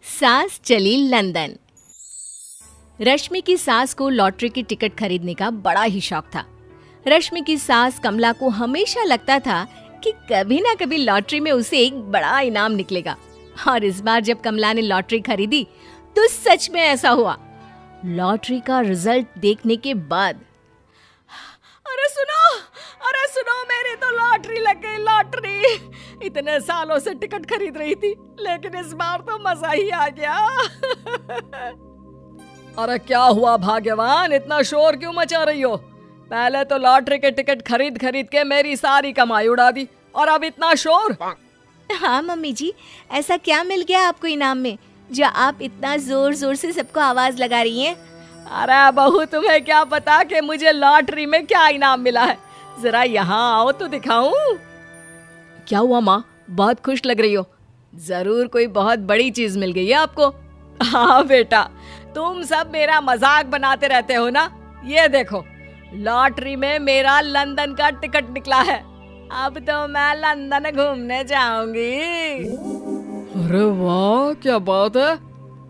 सास चली लंदन। रश्मि की सास को लॉटरी की टिकट खरीदने का बड़ा ही शौक था। रश्मि की सास कमला को हमेशा लगता था कि कभी ना कभी लॉटरी में उसे एक बड़ा इनाम निकलेगा। और इस बार जब कमला ने लॉटरी खरीदी तो सच में ऐसा हुआ। लॉटरी का रिजल्ट देखने के बाद अरे सुनो मेरी तो लॉटरी लग गई, लॉटरी। इतने सालों से टिकट खरीद रही थी लेकिन इस बार तो मजा ही आ गया। अरे क्या हुआ भाग्यवान, इतना शोर क्यों मचा रही हो? पहले तो लॉटरी के टिकट खरीद खरीद के मेरी सारी कमाई उड़ा दी और अब इतना शोर। हाँ मम्मी जी, ऐसा क्या मिल गया आपको इनाम में जो आप इतना जोर जोर से सबको आवाज लगा रही हैं? अरे बहू, तुम्हें क्या पता कि मुझे लॉटरी में क्या इनाम मिला है। जरा यहाँ आओ तो दिखाऊं। क्या हुआ माँ, बहुत खुश लग रही हो? जरूर कोई बहुत बड़ी चीज मिल गई है आपको। हाँ बेटा, तुम सब मेरा मजाक बनाते रहते हो ना। ये देखो, लॉटरी में मेरा लंदन का टिकट निकला है। अब तो मैं लंदन घूमने जाऊंगी। अरे वाह, क्या बात है।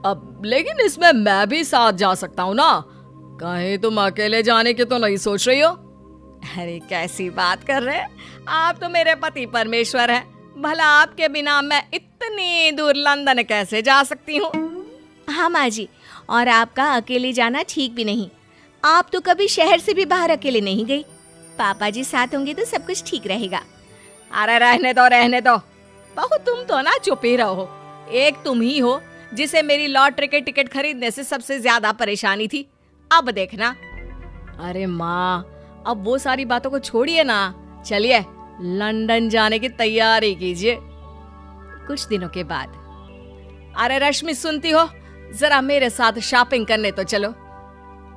अब लेकिन इसमें मैं भी साथ जा सकता हूँ ना? कहीं तुम अकेले जाने की तो नहीं सोच रही हो? अरे कैसी बात कर रहे हैं आप, तो मेरे पति परमेश्वर हैं। भला आपके बिना मैं इतनी दूर लंदन कैसे जा सकती हूँ? हाँ माँ जी, और आपका अकेले जाना ठीक भी नहीं। आप तो कभी शहर से भी बाहर अकेले नहीं गई। पापा जी साथ होंगे तो सब कुछ ठीक रहेगा। अरे रहने दो बहू, तुम तो ना चुप ही रहो। एक तुम ही हो जिसे मेरी लॉटरी के टिकट खरीदने से सबसे ज्यादा परेशानी थी। अब देखना। अरे माँ, अब वो सारी बातों को छोड़िए ना, चलिए लंदन जाने की तैयारी कीजिए। कुछ दिनों के बाद, अरे रश्मि सुनती हो, जरा मेरे साथ शॉपिंग करने तो चलो।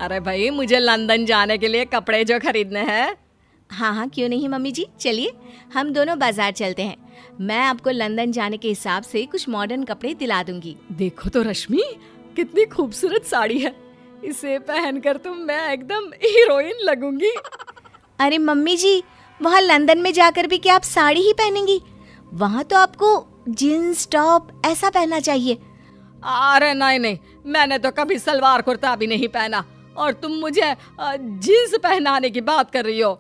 अरे भाई, मुझे लंदन जाने के लिए कपड़े जो खरीदने हैं। हाँ हाँ, क्यों नहीं मम्मी जी, चलिए हम दोनों बाजार चलते हैं। मैं आपको लंदन जाने के हिसाब से कुछ मॉडर्न कपड़े दिला दूंगी। देखो तो रश्मि, कितनी खूबसूरत साड़ी है। इसे पहनकर तो मैं एकदम हीरोइन लगूंगी। अरे मम्मी जी, वहाँ लंदन में जाकर भी क्या आप साड़ी ही पहनेंगी? वहाँ तो आपको जीन्स टॉप ऐसा पहनना चाहिए। अरे नहीं, मैंने तो कभी सलवार कुर्ता भी नहीं पहना और तुम मुझे जीन्स पहनाने की बात कर रही हो।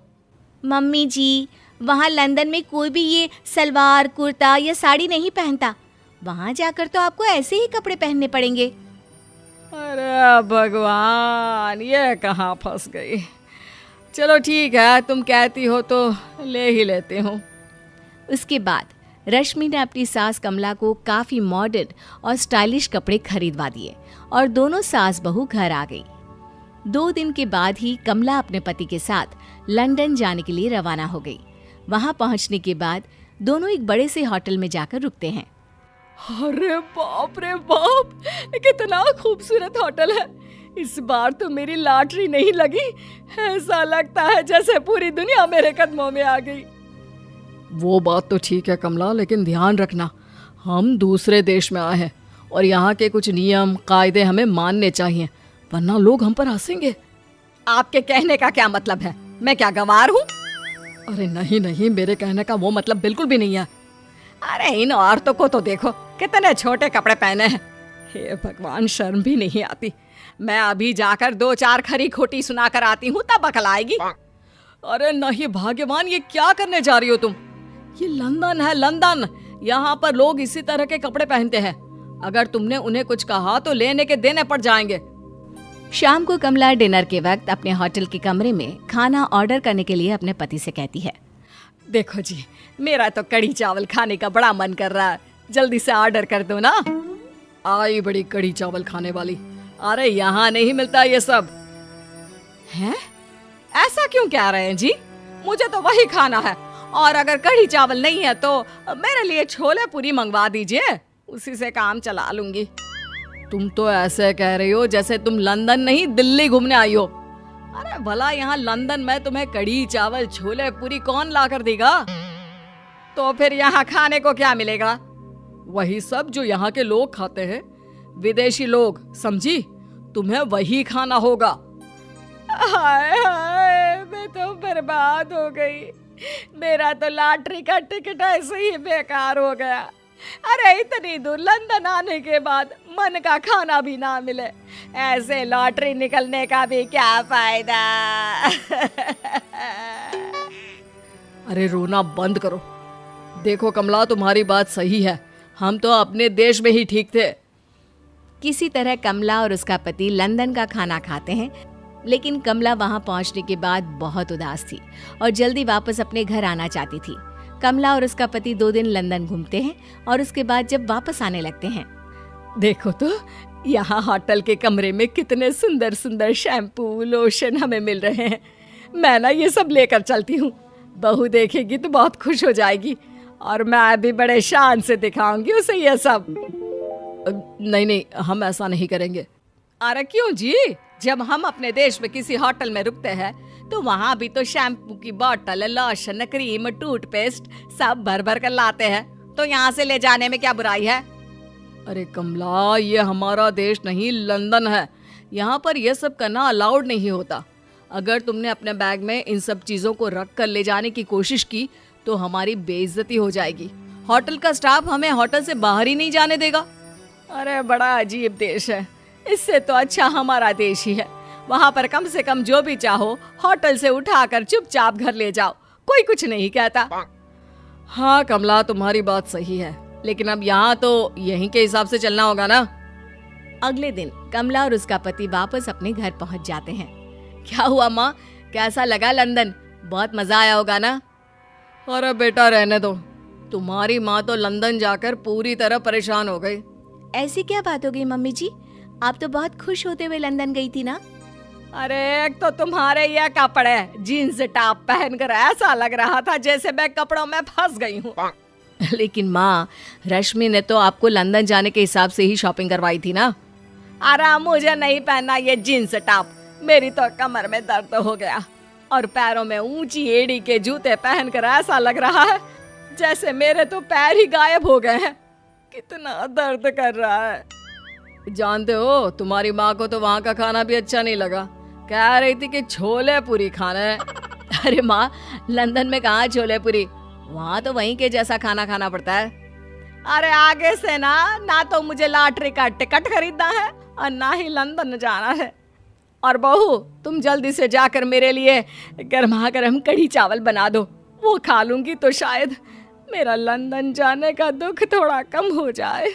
मम्मी जी, वहाँ लंदन में कोई भी ये सलवार कुर्ता या साड़ी नहीं पहनता। वहाँ जाकर तो आपको ऐसे ही कपड़े पहनने पड़ेंगे। अरे भगवान, ये कहाँ फंस गई। चलो ठीक है, तुम कहती हो तो ले ही लेती हूँ। उसके बाद रश्मि ने अपनी सास कमला को काफी मॉडर्न और स्टाइलिश कपड़े खरीदवा दिए और दोनों सास बहू घर आ गई। 2 दिन के बाद ही कमला अपने पति के साथ लंदन जाने के लिए रवाना हो गई। वहां पहुंचने के बाद दोनों एक बड़े से होटल में जाकर रुकते हैं। अरे बाप रे बाप, कितना खूबसूरत होटल है। इस बार तो मेरी लॉटरी नहीं लगी। ऐसा लगता है जैसे पूरी दुनिया मेरे कदमों में आ गई। वो बात तो ठीक है कमला, लेकिन ध्यान रखना, हम दूसरे देश में आए हैं और यहाँ के कुछ नियम कायदे हमें मानने चाहिए, वरना लोग हम पर हंसेंगे। आपके कहने का क्या मतलब है? मैं क्या गंवार हूँ? अरे नहीं, मेरे कहने का वो मतलब बिल्कुल भी नहीं है। अरे इन औरतों को तो देखो, कितने छोटे कपड़े पहने हैं। हे भगवान, शर्म भी नहीं आती। मैं अभी जाकर 2-4 खरी खोटी सुना कर आती हूँ, तब अकल आएगी। अरे नहीं भाग्यवान, ये क्या करने जा रही हो तुम? ये लंदन है, लंदन। यहाँ पर लोग इसी तरह के कपड़े पहनते हैं। अगर तुमने उन्हें कुछ कहा तो लेने के देने पड़ जाएंगे। शाम को कमला डिनर के वक्त अपने होटल के कमरे में खाना ऑर्डर करने के लिए अपने पति से कहती है। देखो जी, मेरा तो कढ़ी चावल खाने का बड़ा मन कर रहा है, जल्दी से ऑर्डर कर दो ना। आई बड़ी कढ़ी चावल खाने वाली। अरे यहाँ नहीं मिलता ये सब। हैं? ऐसा क्यों कह रहे हैं जी? मुझे तो वही खाना है, और अगर कढ़ी चावल नहीं है तो मेरे लिए छोले पूरी मंगवा दीजिए, उसी से काम चला लूंगी। तुम तो ऐसे कह रही हो जैसे तुम लंदन नहीं दिल्ली घूमने आई हो। अरे भला यहाँ लंदन में तुम्हें कढ़ी चावल छोले पूरी कौन ला कर देगा? तो फिर यहाँ खाने को क्या मिलेगा? वही सब जो यहाँ के लोग खाते हैं, विदेशी लोग, समझी? तुम्हें वही खाना होगा। हाय हाय, मैं तो बर्बाद हो गई। मेरा तो लॉटरी का टिकट ऐसे ही बेकार हो गया। अरे इतनी दूर लंदन आने के बाद मन का खाना भी ना मिले, ऐसे लॉटरी निकलने का भी क्या फायदा। अरे रोना बंद करो। देखो कमला, तुम्हारी बात सही है, हम तो अपने देश में ही ठीक थे। किसी तरह कमला और उसका पति लंदन का खाना खाते हैं, लेकिन कमला वहां पहुंचने के बाद बहुत उदास थी और जल्दी वापस अपने घर आना चाहती थी। कमला और उसका पति 2 दिन लंदन घूमते हैं और उसके बाद जब वापस आने लगते हैं, देखो तो यहाँ होटल के कमरे में कितने सुंदर सुंदर शैम्पू लोशन हमें मिल रहे हैं। मैं ना ये सब लेकर चलती हूँ, बहू देखेगी तो बहुत खुश हो जाएगी और मैं भी बड़े शान से दिखाऊंगी उसे ये सब। नहीं नहीं, हम ऐसा नहीं करेंगे। अरे क्यों जी, जब हम अपने देश में किसी होटल में रुकते हैं तो वहाँ भी तो शैम्पू की बोतल, लोशन, क्रीम, टूथपेस्ट सब भर भर कर लाते हैं, तो यहाँ से ले जाने में क्या बुराई है। अरे कमला, ये हमारा देश नहीं लंदन है, यहाँ पर यह सब करना अलाउड नहीं होता। अगर तुमने अपने बैग में इन सब चीजों को रख कर ले जाने की कोशिश की तो हमारी बेइज्जती हो जाएगी। होटल का स्टाफ हमें होटल से बाहर ही नहीं जाने देगा। अरे बड़ा अजीब देश है, इससे तो अच्छा हमारा देश ही है। वहाँ पर कम से कम जो भी चाहो होटल से उठाकर चुपचाप घर ले जाओ, कोई कुछ नहीं कहता। हाँ कमला, तुम्हारी बात सही है, लेकिन अब यहाँ तो यहीं के हिसाब से चलना होगा ना। अगले दिन कमला और उसका पति वापस अपने घर पहुंच जाते हैं। क्या हुआ माँ, कैसा लगा लंदन? बहुत मजा आया होगा ना? अरे बेटा रहने दो, तुम्हारी माँ तो लंदन जाकर पूरी तरह परेशान हो गई। ऐसी क्या बात हो गई मम्मी जी? आप तो बहुत खुश होते हुए लंदन गई थी ना? अरे एक तो तुम्हारे ये कपड़े, जीन्स टॉप पहनकर ऐसा लग रहा था जैसे मैं कपड़ों में फंस गई हूँ। लेकिन माँ, रश्मि ने तो आपको लंदन जाने के हिसाब से ही शॉपिंग करवाई थी ना? अरे मुझे नहीं पहनना ये जीन्स टॉप, मेरी तो कमर में दर्द हो गया और पैरों में ऊंची एड़ी के जूते पहनकर ऐसा लग रहा है जैसे मेरे तो पैर ही गायब हो गए हैं। कितना दर्द कर रहा है। जानते हो, तुम्हारी माँ को तो वहाँ का खाना भी अच्छा नहीं लगा, कह रही थी कि छोले पूरी खाना है। अरे माँ, लंदन में कहाँ छोले पूरी, वहाँ तो वहीं के जैसा खाना खाना पड़ता है। अरे आगे से ना तो मुझे लॉटरी का टिकट खरीदना है और ना ही लंदन जाना है। और बहू, तुम जल्दी से जाकर मेरे लिए गर्मा गर्म कढ़ी चावल बना दो, वो खा लूंगी तो शायद मेरा लंदन जाने का दुख थोड़ा कम हो जाए।